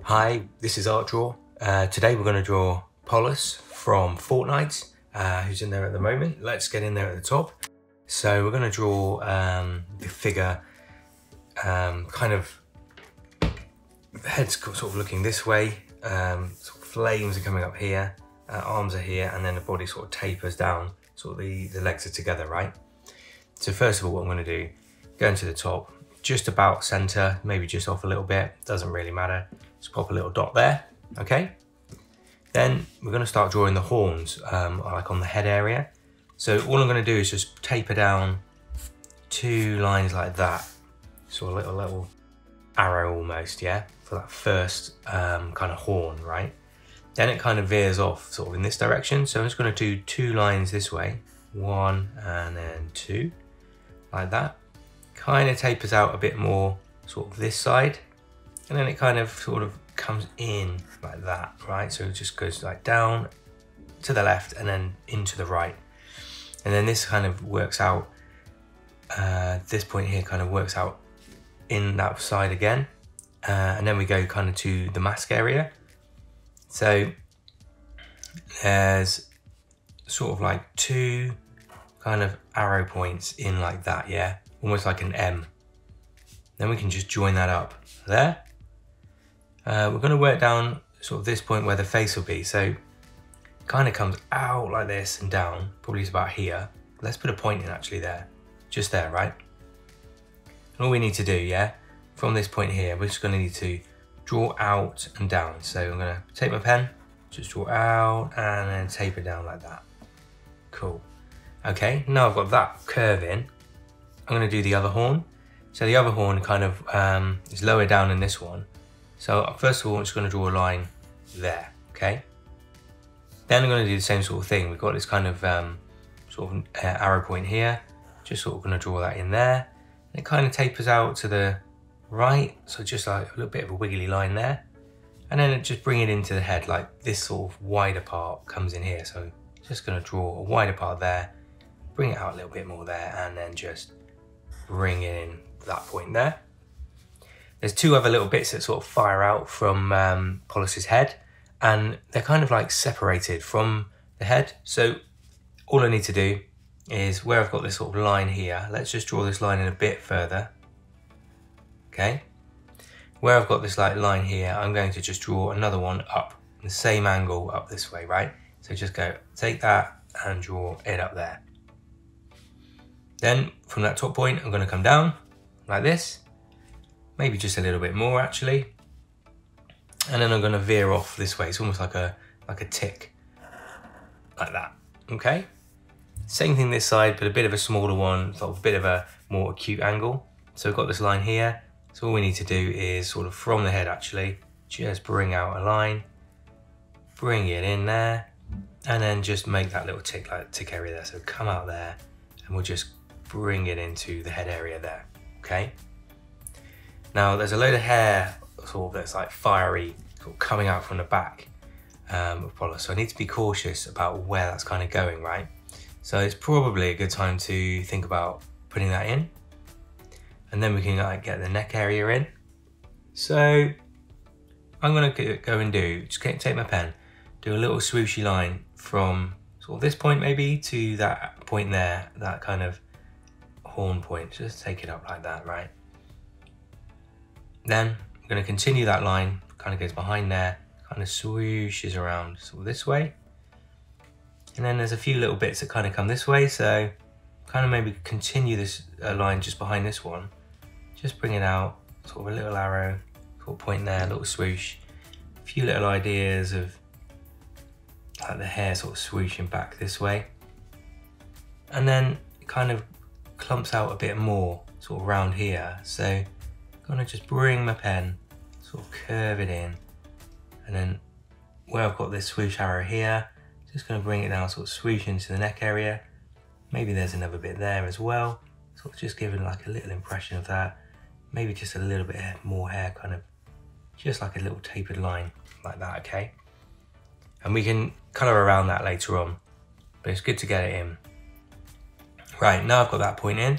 Hi, this is Art Draw. Today we're going to draw Polus from Fortnite, who's in there at the moment. Let's get in there at the top. So we're going to draw the figure, kind of, the head's sort of looking this way, sort of flames are coming up here, arms are here, and then the body sort of tapers down, sort of the legs are together, right? So first of all, what I'm going to do, go into the top, just about center, maybe just off a little bit, doesn't really matter. Just pop a little dot there, okay? Then we're going to start drawing the horns, like on the head area. So all I'm going to do is just taper down 2 lines like that. So a little arrow almost, yeah? For that first kind of horn, right? Then it kind of veers off sort of in this direction. So I'm just going to do 2 lines this way. 1 and then 2, like that. Kind of tapers out a bit more sort of this side. And then it kind of sort of comes in like that, right? So it just goes like down to the left and then into the right. And then this kind of works out, this point here kind of works out in that side again. And then we go kind of to the mask area. So there's sort of like 2 kind of arrow points in like that, yeah? Almost like an M. Then we can just join that up there. We're going to work down sort of this point where the face will be. So it kind of comes out like this and down, probably is about here. Let's put a point in actually there, just there, right? And all we need to do, yeah, from this point here, we're just going to need to draw out and down. So I'm going to take my pen, just draw out and then taper down like that. Cool. Okay, now I've got that curve in. I'm going to do the other horn. So the other horn kind of is lower down than this one. So first of all, I'm just going to draw a line there, okay? Then I'm going to do the same sort of thing. We've got this kind of arrow point here. Just sort of going to draw that in there. And it kind of tapers out to the right. So just like a little bit of a wiggly line there. And then just bring it into the head, like this sort of wider part comes in here. So just going to draw a wider part there, bring it out a little bit more there, and then just bring it in that point there. There's 2 other little bits that sort of fire out from Polus's head, and they're kind of like separated from the head. So all I need to do is where I've got this sort of line here, let's just draw this line in a bit further. Okay. Where I've got this like line here, I'm going to just draw another one up, the same angle up this way, right? So just go, take that and draw it up there. Then from that top point, I'm going to come down like this. Maybe just a little bit more actually. And then I'm going to veer off this way. It's almost like a tick, like that, okay? Same thing this side, but a bit of a smaller one, sort of a bit of a more acute angle. So we've got this line here. So all we need to do is sort of from the head actually, just bring out a line, bring it in there, and then just make that little tick, like tick area there. So come out there and we'll just bring it into the head area there, okay? Now there's a load of hair sort of that's like fiery, sort of coming out from the back of Polus. So I need to be cautious about where that's kind of going, right? So it's probably a good time to think about putting that in. And then we can like get the neck area in. So I'm gonna go and just take my pen, do a little swooshy line from sort of this point maybe to that point there, that kind of horn point. Just take it up like that, right? Then I'm going to continue that line, kind of goes behind there, kind of swooshes around sort of this way. And then there's a few little bits that kind of come this way, so kind of maybe continue this line just behind this one. Just bring it out, sort of a little arrow, sort of point there, a little swoosh. A few little ideas of like the hair sort of swooshing back this way. And then it kind of clumps out a bit more sort of round here. So I'm gonna just bring my pen, sort of curve it in, and then where I've got this swoosh arrow here, just gonna bring it down, sort of swoosh into the neck area. Maybe there's another bit there as well. Sort of just giving like a little impression of that. Maybe just a little bit more hair, kind of just like a little tapered line like that, okay? And we can colour around that later on, but it's good to get it in. Right, now I've got that point in,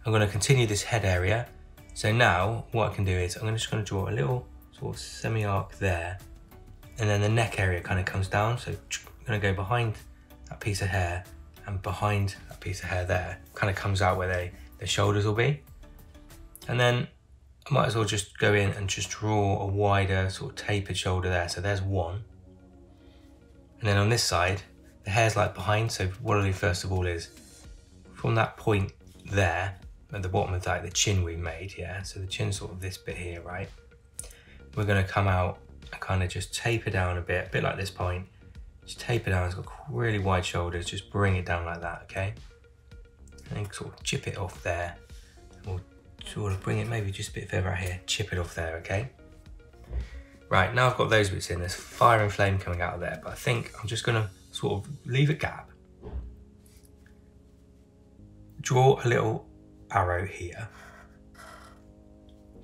I'm gonna continue this head area. So now what I can do is I'm just going to draw a little sort of semi-arc there. And then the neck area kind of comes down. So I'm gonna go behind that piece of hair and behind that piece of hair there. Kind of comes out where the shoulders will be. And then I might as well just go in and just draw a wider sort of tapered shoulder there. So there's one. And then on this side, the hair's like behind. So what I'll do first of all is from that point there at the bottom of like the chin we made, yeah. So the chin's sort of this bit here, right? We're gonna come out and kind of just taper down a bit like this point. Just taper down, it's got really wide shoulders, just bring it down like that, okay? And then sort of chip it off there. We'll sort of bring it maybe just a bit further out here, chip it off there, okay? Right, now I've got those bits in, there's fire and flame coming out of there, but I think I'm just gonna sort of leave a gap. Draw a little arrow here.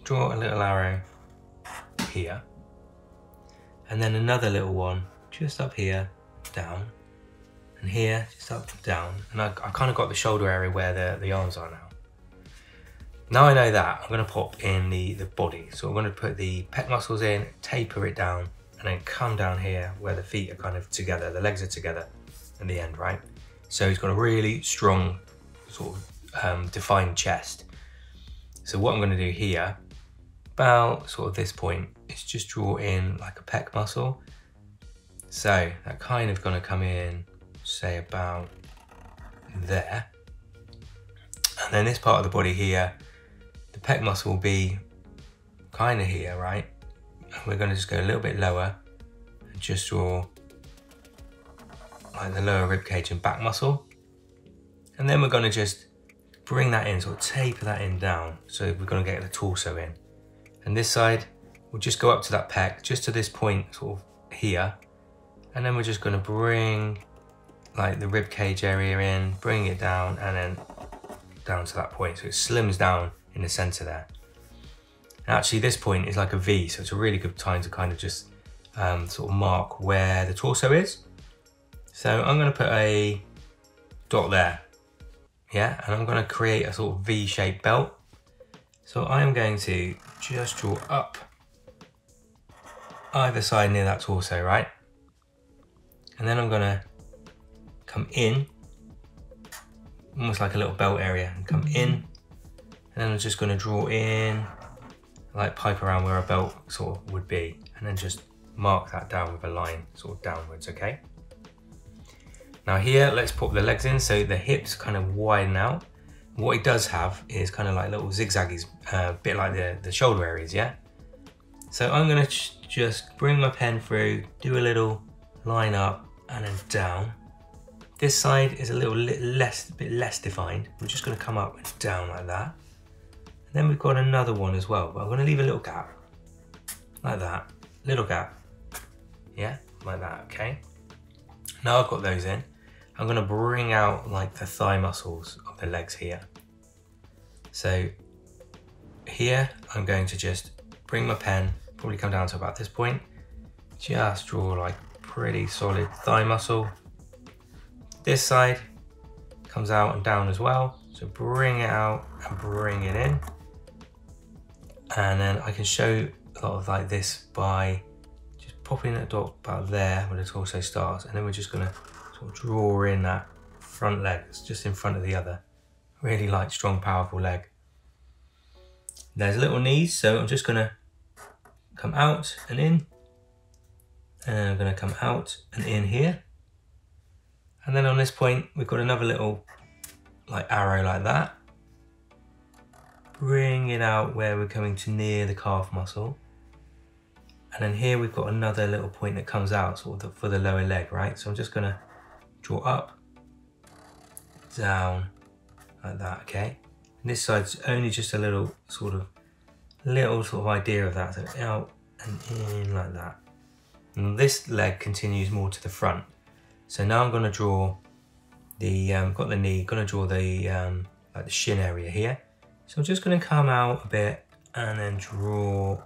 Draw a little arrow here. And then another little one just up here, down. And here, just up, down. And I kind of got the shoulder area where the arms are now. Now I know that, I'm gonna pop in the body. So I'm gonna put the pec muscles in, taper it down, and then come down here where the feet are kind of together, the legs are together in the end, right? So he's got a really strong sort of defined chest. So what I'm gonna do here, about sort of this point, is just draw in like a pec muscle. So that kind of gonna come in, say about there. And then this part of the body here, the pec muscle will be kind of here, right? And we're gonna just go a little bit lower and just draw like the lower rib cage and back muscle. And then we're gonna just bring that in, sort of taper that in down. So we're gonna get the torso in. And this side, we'll just go up to that pec, just to this point sort of here. And then we're just gonna bring like the rib cage area in, bring it down, and then down to that point. So it slims down in the center there. And actually this point is like a V, so it's a really good time to kind of just sort of mark where the torso is. So I'm gonna put a dot there, yeah? And I'm gonna create a sort of V-shaped belt. So I'm going to just draw up either side near that torso, right? And then I'm gonna come in, almost like a little belt area, and come in. And then I'm just gonna draw in, like pipe around where a belt sort of would be, and then just mark that down with a line sort of downwards, okay? Now here, let's pop the legs in, so the hips kind of widen out. What it does have is kind of like little zigzaggies, a bit like the shoulder areas, yeah? So I'm gonna just bring my pen through, do a little line up and then down. This side is a bit less defined. We're just gonna come up and down like that. And then we've got another one as well, but I'm gonna leave a little gap, like that, little gap, yeah, like that, okay? Now I've got those in, I'm gonna bring out like the thigh muscles of the legs here. So here, I'm going to just bring my pen, probably come down to about this point, just draw like pretty solid thigh muscle. This side comes out and down as well. So bring it out and bring it in. And then I can show a lot of like this by just popping a dot about there where the torso starts. And then we're just gonna sort of draw in that front leg. It's just in front of the other. Really light, strong, powerful leg. There's little knees, so I'm just gonna come out and in. And I'm gonna come out and in here. And then on this point, we've got another little like arrow like that. Bring it out where we're coming to near the calf muscle. And then here we've got another little point that comes out sort of for the lower leg, right? So I'm just gonna draw up, down, like that, okay? And this side's only just a little sort of idea of that. So out and in like that. And this leg continues more to the front. So now I'm gonna draw the, got the knee, gonna draw the, like the shin area here. So I'm just gonna come out a bit and then draw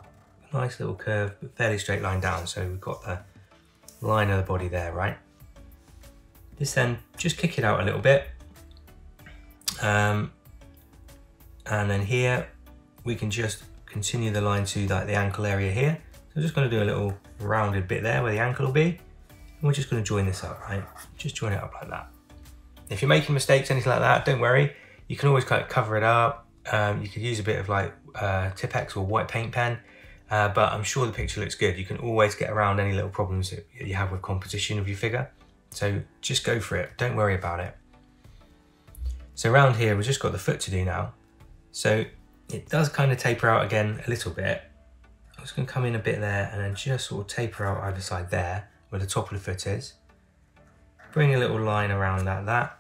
a nice little curve, but fairly straight line down. So we've got the line of the body there, right? This then, just kick it out a little bit. And then here, we can just continue the line to like the ankle area here. So I'm just going to do a little rounded bit there where the ankle will be. And we're just going to join this up, right? Just join it up like that. If you're making mistakes, anything like that, don't worry. You can always kind of cover it up. You could use a bit of like Tipp-Ex or white paint pen, but I'm sure the picture looks good. You can always get around any little problems that you have with composition of your figure. So just go for it, don't worry about it. So around here, we've just got the foot to do now. So it does kind of taper out again a little bit. I'm just going to come in a bit there and then just sort of taper out either side there where the top of the foot is. Bring a little line around like that.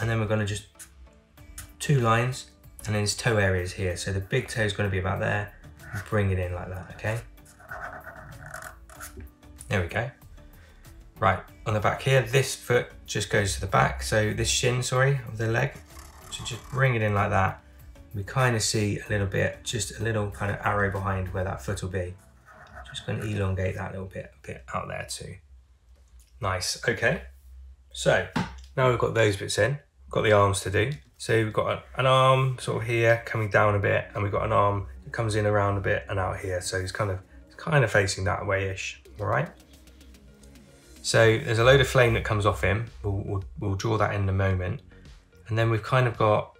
And then we're going to just 2 lines and then his toe areas here. So the big toe is going to be about there and bring it in like that, okay? There we go. Right, on the back here, this foot just goes to the back. So this shin, sorry, of the leg. So just bring it in like that. We kind of see a little bit, just a little kind of arrow behind where that foot will be. Just going to elongate that a little bit, a bit out there too. Nice, okay. So now we've got those bits in, we've got the arms to do. So we've got an arm sort of here coming down a bit, and we've got an arm that comes in around a bit and out here. So he's kind of facing that way-ish, all right? So there's a load of flame that comes off him. We'll draw that in a moment. And then we've kind of got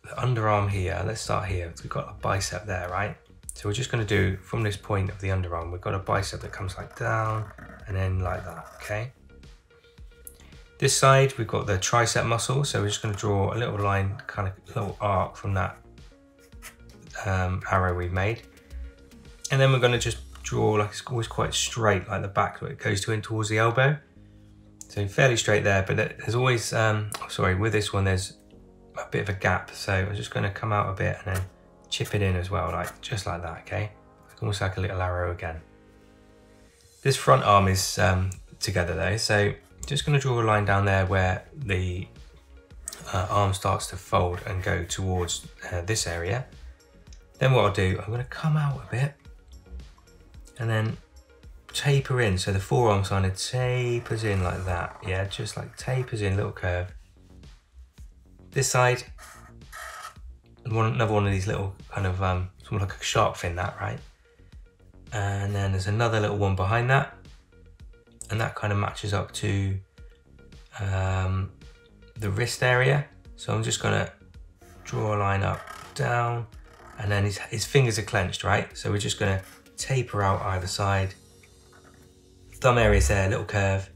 the underarm here. Let's start here. So we've got a bicep there, right? So we're just going to do from this point of the underarm, we've got a bicep that comes like down and then like that, okay? This side, we've got the tricep muscle. So we're just going to draw a little line, kind of a little arc from that arrow we've made. And then we're going to just draw, like it's always quite straight, like the back where it goes to in towards the elbow. So fairly straight there, but there's always, sorry, with this one, there's a bit of a gap. So I'm just going to come out a bit and then chip it in as well, like just like that, okay? Almost like a little arrow again. This front arm is together though, so just going to draw a line down there where the arm starts to fold and go towards this area. Then what I'll do, I'm going to come out a bit and then taper in, so the forearm kind of tapers in like that, yeah, just like tapers in, little curve. This side, another one of these little kind of, something like a shark fin, that, right? And then there's another little one behind that, and that kind of matches up to the wrist area. So I'm just gonna draw a line up, down, and then his fingers are clenched, right? So we're just gonna taper out either side. Thumb area's there, little curve.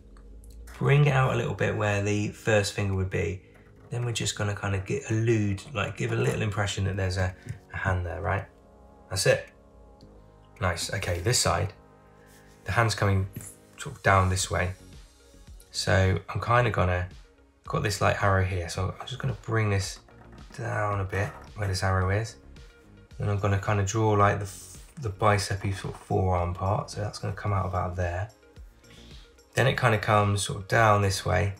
Bring it out a little bit where the first finger would be. Then we're just gonna kind of give a little impression that there's a hand there, right? That's it. Nice, okay, this side, the hand's coming sort of down this way. So I'm kind of got this like arrow here. So I'm just gonna bring this down a bit where this arrow is. And I'm gonna kind of draw like the bicep-y sort of forearm part. So that's gonna come out about there. Then it kind of comes sort of down this way.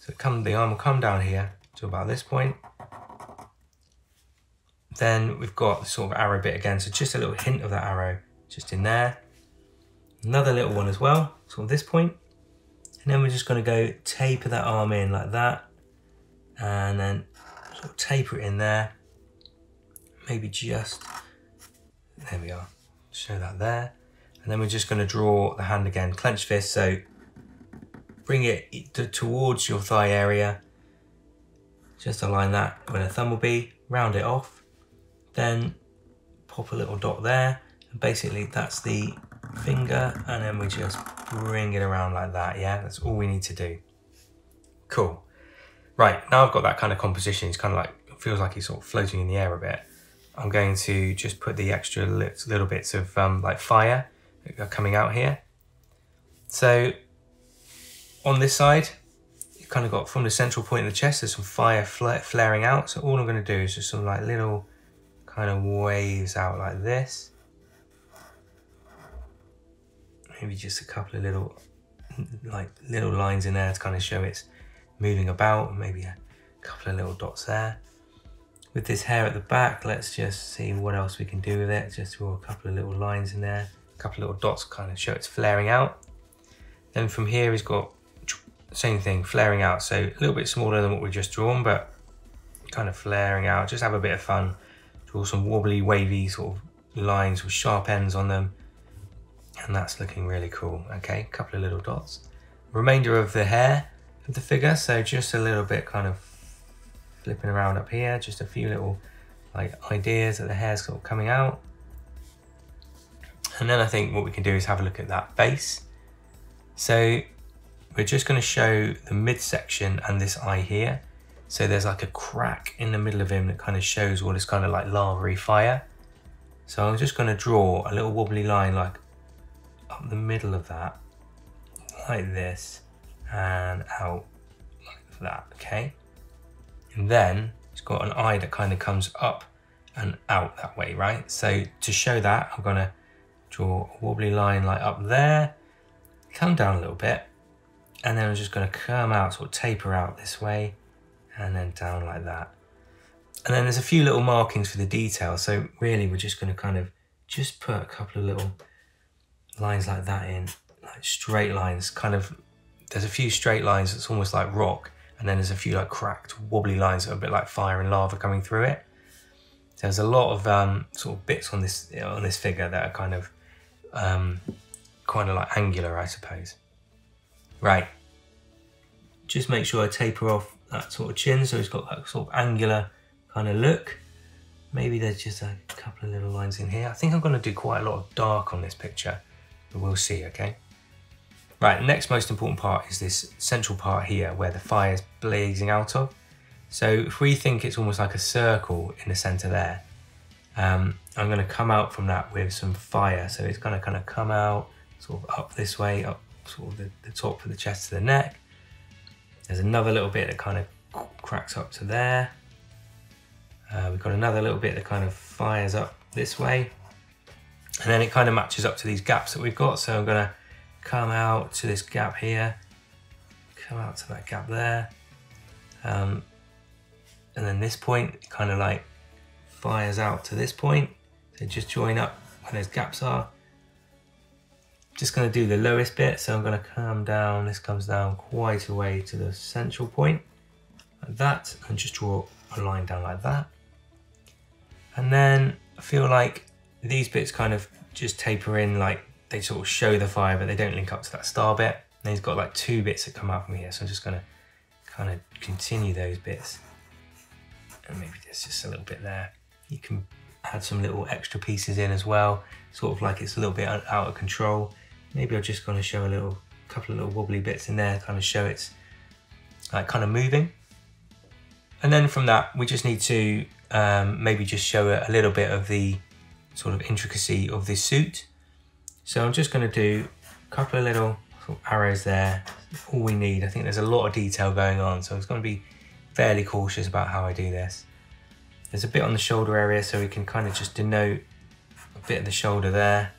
So the arm will come down here to about this point. Then we've got the sort of arrow bit again. So just a little hint of that arrow just in there. Another little one as well, sort of this point. And then we're just going to go taper that arm in like that. And then sort of taper it in there. Maybe just, there we are, show that there. And then we're just going to draw the hand again, clenched fist. So bring it towards your thigh area. Just align that where the thumb will be, round it off. Then pop a little dot there. And basically that's the finger, and then we just bring it around like that, yeah? That's all we need to do. Cool. Right, now I've got that kind of composition. It's kind of like, it feels like he's sort of floating in the air a bit. I'm going to just put the extra little bits of like fire coming out here. So on this side, you've kind of got from the central point of the chest, there's some fire flaring out. So all I'm going to do is just some like little kind of waves out like this. Maybe just a couple of little lines in there to kind of show it's moving about. Maybe a couple of little dots there. With this hair at the back, let's just see what else we can do with it. Just draw a couple of little lines in there. A couple of little dots kind of show it's flaring out. Then from here he's got the same thing, flaring out. So a little bit smaller than what we just drawn, but kind of flaring out. Just have a bit of fun. Draw some wobbly, wavy sort of lines with sharp ends on them. And that's looking really cool. Okay, a couple of little dots. Remainder of the hair of the figure, so just a little bit kind of flipping around up here, just a few little like ideas that the hair's sort of coming out. And then I think what we can do is have a look at that face. So we're just going to show the midsection and this eye here. So there's like a crack in the middle of him that kind of shows all this kind of like lavary fire. So I'm just going to draw a little wobbly line like up the middle of that, like this, and out like that, okay? And then it's got an eye that kind of comes up and out that way, right? So to show that, I'm going to draw a wobbly line like up there, come down a little bit, and then I'm just going to come out, sort of taper out this way, and then down like that. And then there's a few little markings for the detail. So really we're just going to kind of just put a couple of little lines like that in, like straight lines, kind of, there's a few straight lines that's almost like rock, and then there's a few like cracked wobbly lines that are a bit like fire and lava coming through it. So there's a lot of sort of bits on this figure that are kind of like angular, I suppose. Right, just make sure I taper off that sort of chin so it's got that sort of angular kind of look. Maybe there's just a couple of little lines in here. I think I'm going to do quite a lot of dark on this picture, but we'll see, okay? Right, the next most important part is this central part here where the fire is blazing out of. So if we think it's almost like a circle in the center there, I'm going to come out from that with some fire. So it's going to kind of come out sort of up this way, up sort of the top of the chest to the neck. There's another little bit that kind of cracks up to there. We've got another little bit that kind of fires up this way. And then it kind of matches up to these gaps that we've got. So I'm going to come out to this gap here, come out to that gap there. And then this point kind of like fires out to this point. So just join up where those gaps are. Just going to do the lowest bit. So I'm going to come down, this comes down quite a way to the central point, like that, and just draw a line down like that. And then I feel like these bits kind of just taper in, like they sort of show the fire, but they don't link up to that star bit. And he's got like two bits that come out from here. So I'm just going to kind of continue those bits. And maybe there's just a little bit there. You can add some little extra pieces in as well, sort of like it's a little bit out of control. Maybe I'm just going to show a couple of little wobbly bits in there, kind of show it's like kind of moving. And then from that, we just need to maybe just show a little bit of the sort of intricacy of this suit. So I'm just going to do a couple of little sort of arrows there. All we need. I think there's a lot of detail going on, so it's going to be fairly cautious about how I do this. There's a bit on the shoulder area, so we can kind of just denote a bit of the shoulder there.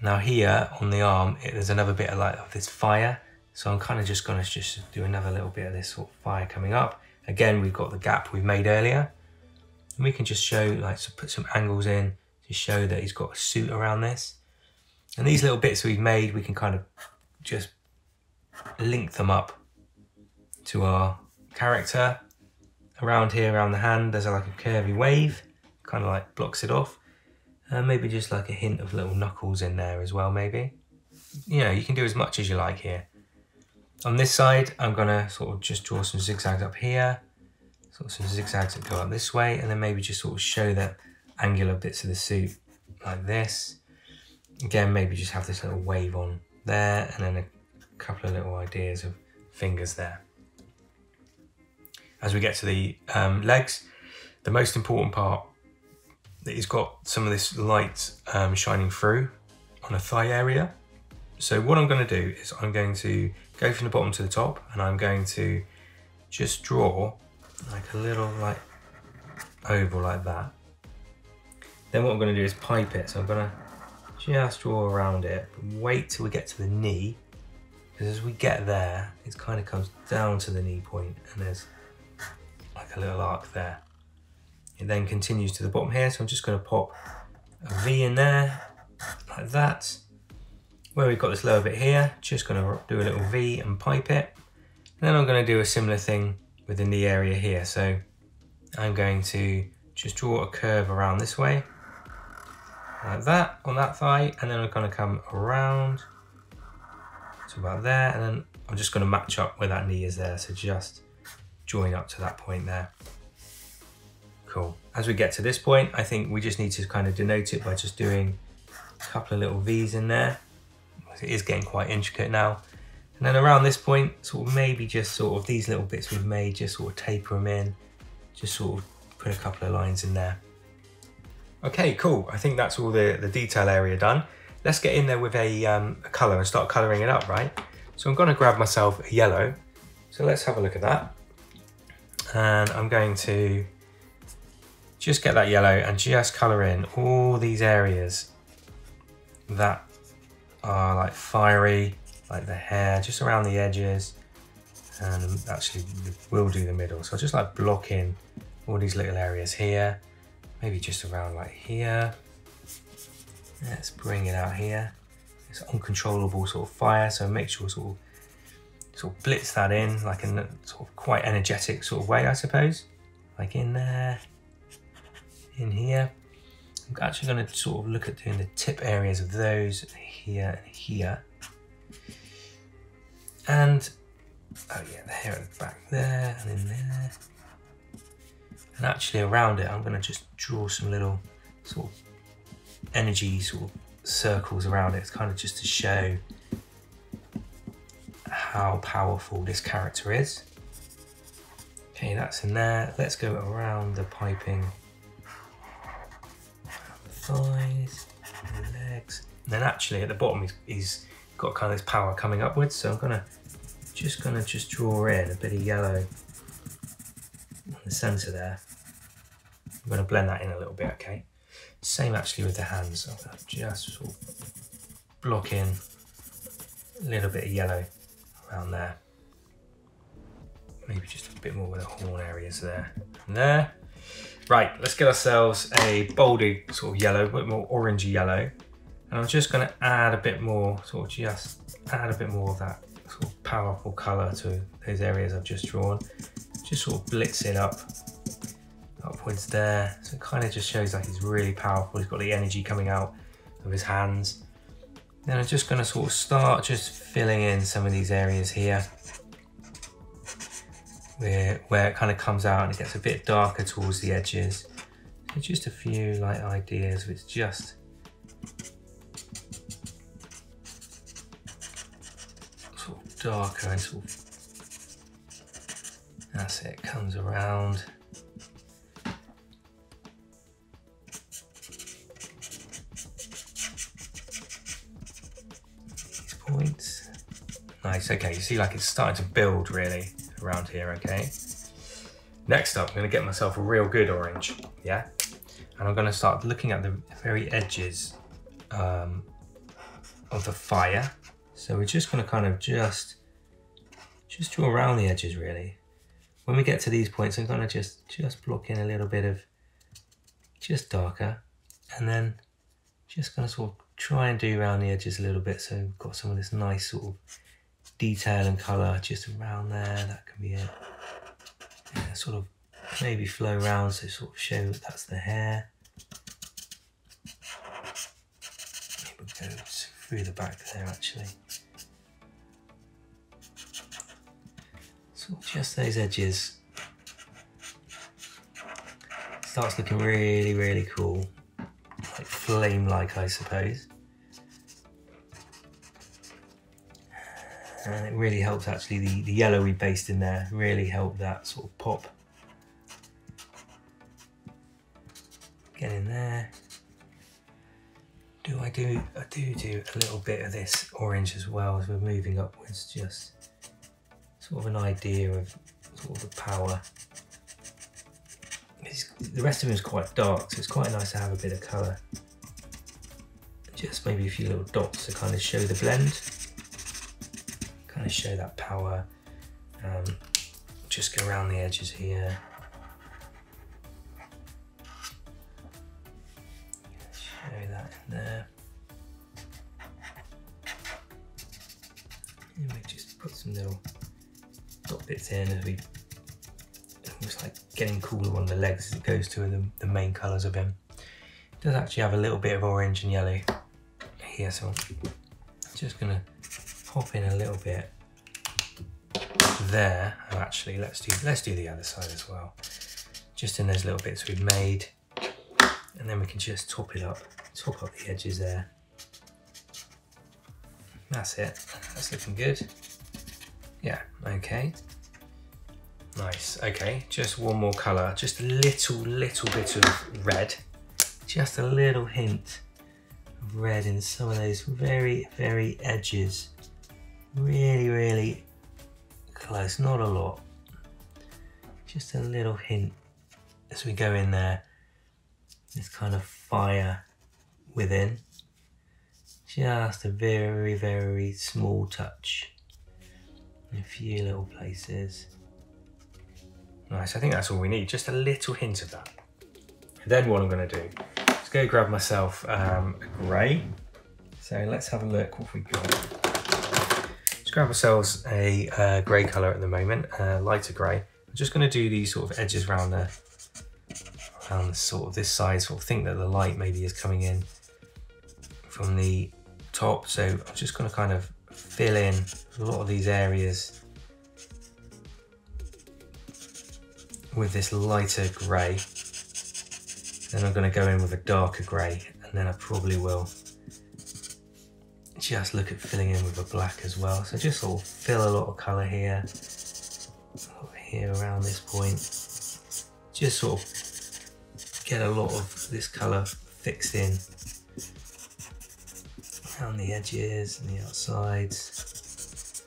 Now here on the arm, there's another bit of this fire. So I'm kind of just going to just do another little bit of this sort of fire coming up. Again, we've got the gap we made earlier. And we can just show, like, so put some angles in to show that he's got a suit around this. And these little bits we've made, we can kind of just link them up to our character. Around here, around the hand, there's like a curvy wave, kind of like blocks it off. And maybe just like a hint of little knuckles in there as well, maybe. You know, you can do as much as you like here. On this side, I'm gonna sort of just draw some zigzags up here, sort of some zigzags that go up this way, and then maybe just sort of show the angular bits of the suit like this. Again, maybe just have this little wave on there, and then a couple of little ideas of fingers there. As we get to the legs, the most important part, that he's got some of this light shining through on the thigh area. So what I'm going to do is I'm going to go from the bottom to the top, and I'm going to just draw like a little like oval like that. Then what I'm going to do is pipe it. So I'm going to just draw around it, but wait till we get to the knee, because as we get there, it kind of comes down to the knee point, and there's like a little arc there. It then continues to the bottom here, so I'm just going to pop a V in there, like that. Where we've got this lower bit here, just going to do a little V and pipe it. And then I'm going to do a similar thing with the knee area here. So I'm going to just draw a curve around this way. like that on that thigh, and then we're going to come around to about there, and then I'm just going to match up where that knee is there, so just join up to that point there. Cool. As we get to this point, I think we just need to kind of denote it by just doing a couple of little V's in there. It is getting quite intricate now. And then around this point, sort of maybe just sort of these little bits we've made, just sort of taper them in, just sort of put a couple of lines in there. Okay, cool. I think that's all the detail area done. Let's get in there with a colour and start colouring it up, right? So I'm going to grab myself a yellow. So let's have a look at that. And I'm going to just get that yellow and just colour in all these areas that are like fiery, like the hair, just around the edges, and actually we'll do the middle. So I'll just like block in all these little areas here, maybe just around like here. Let's bring it out here. It's uncontrollable sort of fire, so make sure sort of blitz that in like in a sort of quite energetic sort of way, I suppose. Like in there, in here. I'm actually going to sort of look at doing the tip areas of those here and here. And, oh yeah, the hair at the back there and in there. And actually around it, I'm going to just draw some little sort of energy sort of circles around it. It's kind of just to show how powerful this character is. Okay, that's in there. Let's go around the piping. Thighs, the legs. And then actually at the bottom he's got kind of this power coming upwards, so I'm gonna just draw in a bit of yellow in the centre there. I'm gonna blend that in a little bit, okay? Same actually with the hands. I'm gonna just sort of block in a little bit of yellow around there. Maybe just a bit more with the horn areas there and there. Right, let's get ourselves a bolder sort of yellow, a bit more orangey yellow. And I'm just going to add a bit more, just add a bit more of that sort of powerful colour to those areas I've just drawn. Just sort of blitz it upwards there. So it kind of just shows like he's really powerful. He's got the energy coming out of his hands. Then I'm just going to sort of start just filling in some of these areas here. Where it kind of comes out and it gets a bit darker towards the edges. So just a few like ideas which just sort of darker and sort of, that's it, comes around. These points. Nice, okay, you see like it's starting to build really around here, okay? Next up, I'm going to get myself a real good orange, yeah? And I'm going to start looking at the very edges of the fire. So we're just going to kind of just draw around the edges really. When we get to these points, I'm going to just block in a little bit of just darker, and then just going to sort of try and do around the edges a little bit, so we've got some of this nice sort of detail and colour just around there. That can be it. Yeah, sort of maybe flow around, so sort of show that that's the hair. Maybe go through the back there actually. Sort of just those edges. Starts looking really, really cool. Like flame-like, I suppose. And it really helps actually, the yellow we based in there really helped that sort of pop. Get in there. I do a little bit of this orange as well as we're moving upwards, just sort of an idea of sort of the power. The rest of it is quite dark, so it's quite nice to have a bit of colour. Just maybe a few little dots to kind of show the blend. Kind of show that power. Just go around the edges here. Show that in there. And we just put some little dot bits in as we almost like getting cooler on the legs as it goes to the main colours of him. does actually have a little bit of orange and yellow here, so I'm just gonna pop in a little bit there. Oh, actually, let's do the other side as well. Just in those little bits we've made, and then we can just top up the edges there. That's it. That's looking good. Yeah. Okay. Nice. Okay. Just one more colour. Just a little bit of red. Just a little hint of red in some of those very edges. Really close. Not a lot. Just a little hint as we go in there. This kind of fire within. Just a very small touch in a few little places. Nice, I think that's all we need, just a little hint of that. Then what I'm going to do is go grab myself a grey. So let's have a look what we've got. Let's grab ourselves a grey colour at the moment, lighter grey. I'm just going to do these sort of edges around the sort of this side, sort of think that the light maybe is coming in from the top. So I'm just going to kind of fill in a lot of these areas with this lighter grey. Then I'm going to go in with a darker grey, and then I probably will just look at filling in with a black as well. So just sort of fill a lot of colour here, here around this point. Just sort of get a lot of this colour fixed in around the edges and the outsides.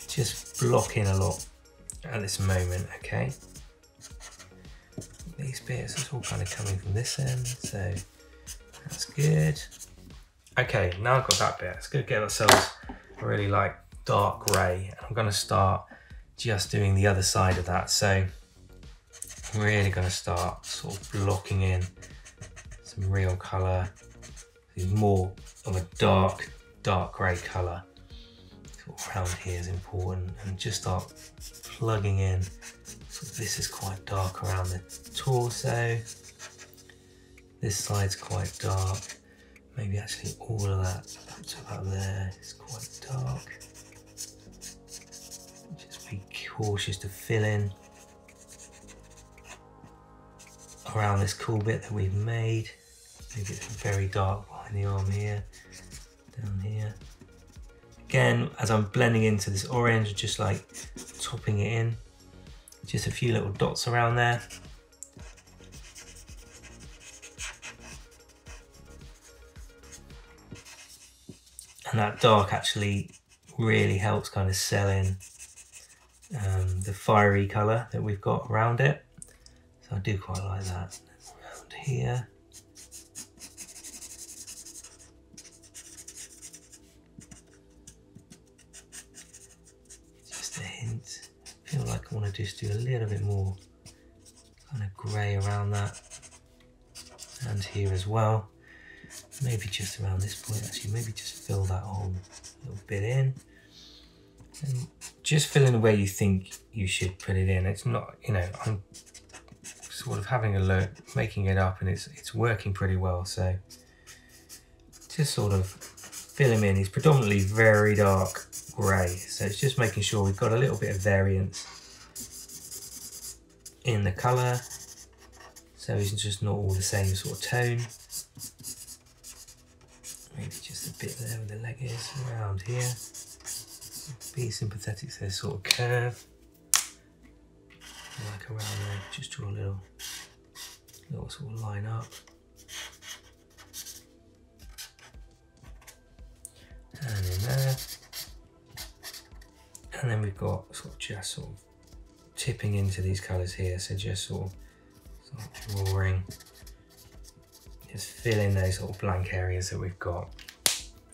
Just block in a lot at this moment, okay? These bits, it's all kind of coming from this end, so that's good. Okay, now I've got that bit. Let's go get ourselves a really like dark grey. I'm going to start just doing the other side of that. So I'm really going to start sort of blocking in some real colour, more of a dark grey colour. Sort of around here is important, and just start plugging in. So this is quite dark around the torso. This side's quite dark. Maybe actually all of that up to about there is quite dark. Just be cautious to fill in around this cool bit that we've made. Maybe it's very dark behind the arm here, down here. Again, as I'm blending into this orange, just like topping it in. Just a few little dots around there. And that dark actually really helps kind of sell in the fiery colour that we've got around it. So I do quite like that. Around here. Just a hint. I feel like I want to just do a little bit more kind of grey around that. And here as well. Maybe just around this point, actually, maybe just fill that whole little bit in. And just fill in where you think you should put it in. It's not, you know, I'm sort of having a look, making it up, and it's working pretty well. So just sort of fill him in. He's predominantly very dark grey. So it's just making sure we've got a little bit of variance in the colour. So he's just not all the same sort of tone. Maybe just a bit there where the leg is, around here. Be sympathetic to this sort of curve. Like around there, just draw a little sort of line up. And in there. And then we've got just sort of tipping into these colours here, so just sort of drawing. Just fill in those sort of blank areas that we've got.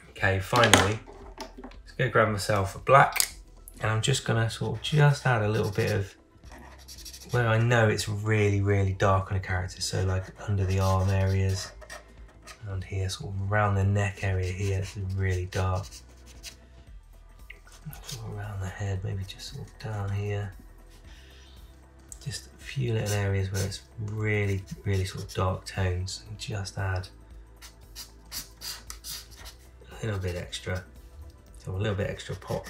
Okay, finally, let's go grab myself a black, and I'm just gonna sort of just add a little bit of where I know it's really dark on a character. So like under the arm areas, around here, sort of around the neck area here, it's really dark. Sort of around the head, maybe just sort of down here. Just a few little areas where it's really sort of dark tones, and just add little bit extra. So a little bit extra pop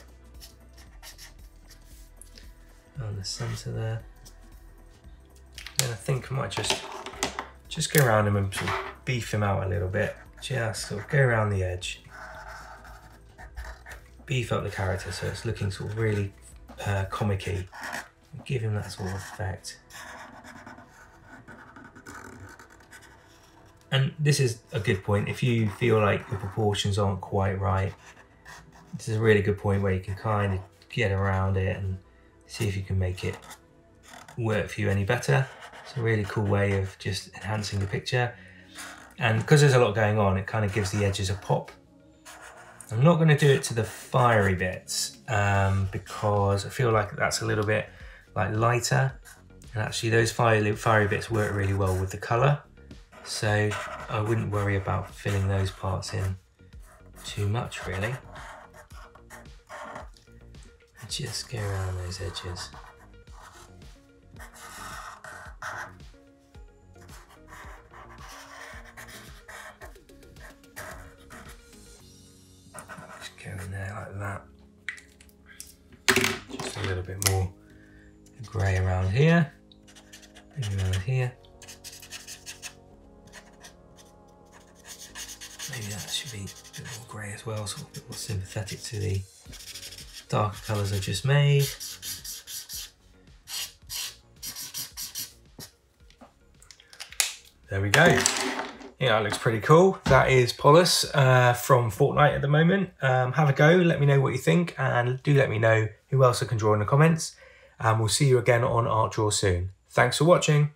on the centre there. And I think I might just go around him and sort of beef him out a little bit. Just sort of go around the edge. Beef up the character so it's looking sort of really comic-y. Give him that sort of effect. And this is a good point. If you feel like your proportions aren't quite right, this is a really good point where you can kind of get around it and see if you can make it work for you any better. It's a really cool way of just enhancing the picture. And because there's a lot going on, it kind of gives the edges a pop. I'm not going to do it to the fiery bits because I feel like that's a little bit like lighter. And actually those fiery bits work really well with the colour. So I wouldn't worry about filling those parts in too much really. Just go around those edges. Just go in there like that. Just a little bit more grey around here. Maybe around here. Maybe that should be a bit more grey as well, sort of a bit more sympathetic to the darker colours I just made. There we go. Yeah, that looks pretty cool. That is Polus from Fortnite at the moment. Have a go, let me know what you think, and do let me know who else I can draw in the comments. And we'll see you again on Art Draw soon. Thanks for watching.